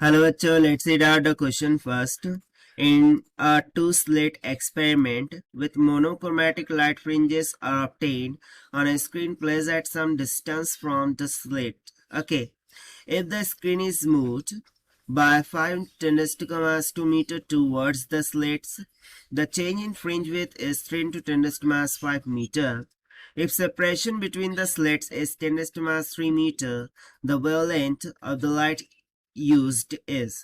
Hello, bachcho. Let's read out the question first. In a two-slit experiment with monochromatic light fringes are obtained on a screen placed at some distance from the slit. Okay. If the screen is moved by 5 × 10⁻² meter towards the slits, the change in fringe width is 3 × 10⁻5 meter. If separation between the slits is 10⁻³ meter, the wavelength of the light used is.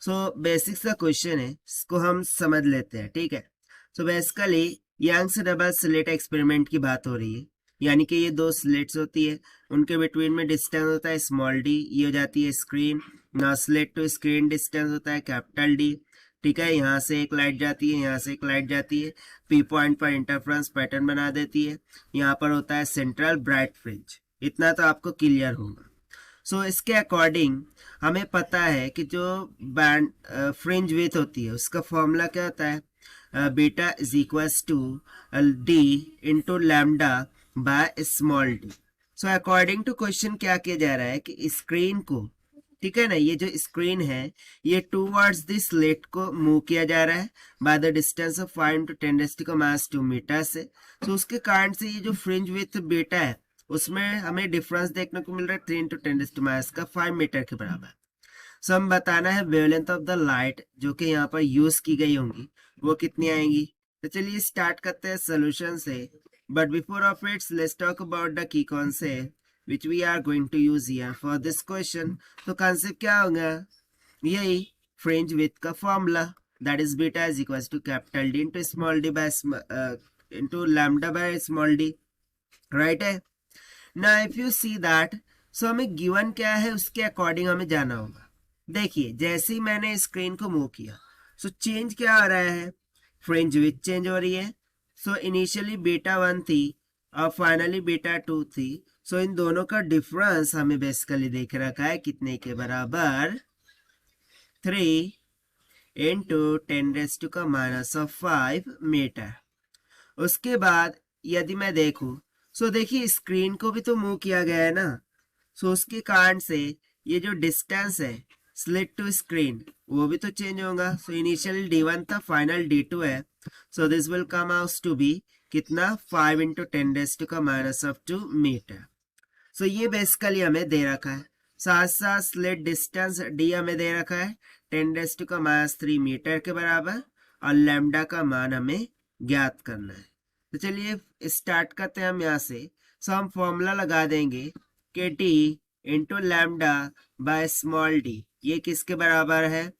So basics का question है, इसको हम समझ लेते हैं. ठीक है. So basically Young's double slit experiment की बात हो रही है, यानी कि ये दो स्लिट्स होती है, उनके बिटवीन में डिस्टेंस होता है स्मॉल डी, ये हो जाती है स्क्रीन. ना स्लिट टू स्क्रीन डिस्टेंस होता है कैपिटल डी. ठीक है. यहाँ से एक लाइट जाती है, यहाँ से एक लाइट जाती है, पी पॉइंट पर इंटरफ्रेंस पैटर्न बना देती है. यहाँ पर होता है सेंट्रल ब्राइट फ्रिंज. इतना तो आपको क्लियर होगा. सो इसके अकॉर्डिंग हमें पता है कि जो बैंड फ्रिंज विड्थ होती है उसका फॉर्मूला क्या होता है, beta is equals to D into lambda by small d. So according to question क्या किया जा रहा है कि स्क्रीन को, ठीक है ना, ये जो स्क्रीन है ये टूवर्ड्स दिस स्लिट को मूव किया जा रहा है by the distance of 5 × 10⁻² metre से. तो उसके कारण से ये जो फ्रिंज विड्थ बीटा है उसमें हमें डिफरेंस देखने को मिल रहा है 3 × 10⁻5 मीटर के बराबर. सो हम बताना है वेवलेंथ ऑफ द लाइट जो कि यहाँ पर यूज की गई होंगी वो कितनी आएंगी. तो चलिए स्टार्ट करते हैं सोल्यूशन से. But before of its let's talk about the key concept which we are going to use here for this question. तो कॉन्सेप्ट क्या होगा, यही फ्रिंज विड्थ का formula, that is beta is equal to capital D into small d by into lambda by small d. Right है. Now if you see that, so हमें given क्या है उसके अकॉर्डिंग हमें जाना होगा. देखिए जैसे ही मैंने स्क्रीन को मूव किया सो चेंज क्या आ रहा है, फ्रिंज विड्थ चेंज हो रही है. सो इनिशियली बीटा 1 थी और फाइनली बीटा 2 थी. सो इन दोनों का डिफरेंस हमें बेसिकली देख रखा है कितने के बराबर, 3 × 10⁻5 मीटर. उसके बाद यदि मैं देखूं सो देखिए स्क्रीन को भी तो मूव किया गया है ना. सो उसके कारण से ये जो डिस्टेंस है स्लिट टू स्क्रीन वो भी तो चेंज होगा. सो इनिशियल D1 था, फाइनल D2 है. So this will come out to be कितना, 5 × 10⁻² मीटर. सो ये बेसिकली हमें दे रखा है. साथ साथ स्लिट डिस्टेंस D हमें दे रखा है 10⁻³ मीटर के बराबर और लैम्डा का मान हमें ज्ञात करना है. तो चलिए स्टार्ट करते हैं हम यहाँ से. सो हम फॉर्मूला लगा देंगे कि D into lambda by small D ये किसके बराबर है,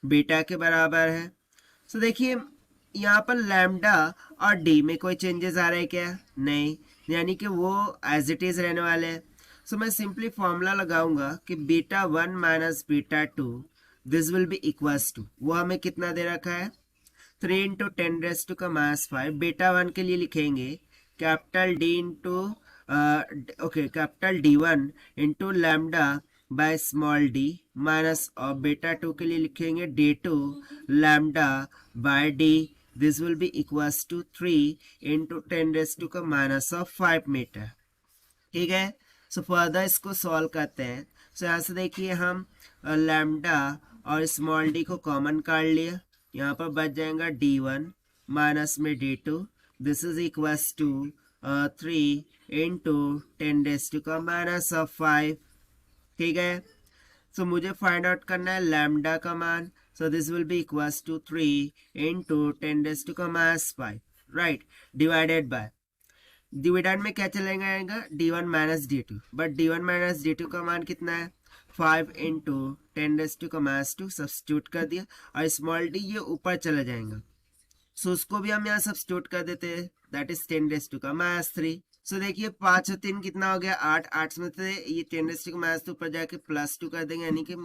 बीटा के बराबर है. सो देखिए यहाँ पर लैम्डा और डी में कोई चेंजेस आ रहे हैं क्या, नहीं, यानी कि वो एज इट इज रहने वाले हैं. सो मैं सिंपली फॉर्मूला लगाऊंगा कि beta 1 minus beta 2 this will be equals to, वो हमें कितना दे रखा है, 3 × 10⁻5. बीटा 1 के लिए लिखेंगे capital D into capital D1 into lambda by small d minus, और बीटा 2 के लिए लिखेंगे D2 lambda by d. This will be equals to 3 × 10⁻5 metre. ठीक है. सो फर्दर इसको सॉल्व करते हैं. सो यहाँ से देखिए हम लैम्डा और स्मॉल डी को कॉमन काट लिया, यहाँ पर बच जाएगा D1 माइनस में D2. This is equals to 3 × 10⁻5. ठीक है. सो मुझे फाइंड आउट करना है लैम्डा का मान. So this will be equals to 3 × 10⁻5, right, divided by, dividend में क्या चलेगा आएगा D1 minus D2, but D1 minus D2 का मान कितना है, 5 × 10⁻2 सब्स्टिट्यूट कर दिया और स्मॉल डी ये ऊपर चला जाएगा. सो उसको भी हम यहाँ सब्स्टिट्यूट कर देते हैं, दैट इज 10⁻3. सो देखिए 5 और 3 कितना हो गया, 8. 8 में से ये 10⁻2 ऊपर जाके +2 कर देंगे, यानी कि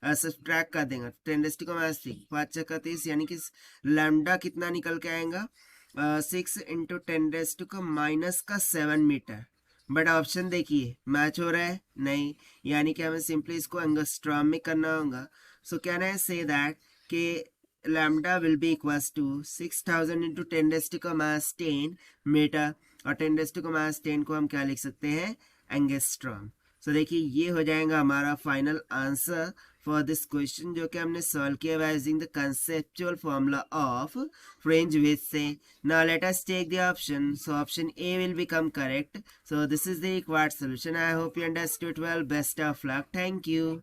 सब्ट्रैक्ट कर देंगे 10⁻3. 5 × 30 यानी कि लैम्डा कितना निकल के आएगा, 6 × 10⁻⁻7 मीटर. बट ऑप्शन देखिए मैच हो रहा है नहीं, यानी कि हमें सिंपली इसको एंगस्ट्रॉम में करना होगा. So can I say that कि lambda will be equals to 6000 × 10⁻10 metre, और 10⁻10 को हम क्या लिख सकते हैं, एंगस्ट्रॉम. सो देखिए ये हो जाएगा हमारा final answer for this question जो कि हमने सॉल्व किया by using the conceptual formula of fringe width से. Now let us take the option. So option A will become correct. So this is the required solution. I hope you understood well. Best of luck. Thank you.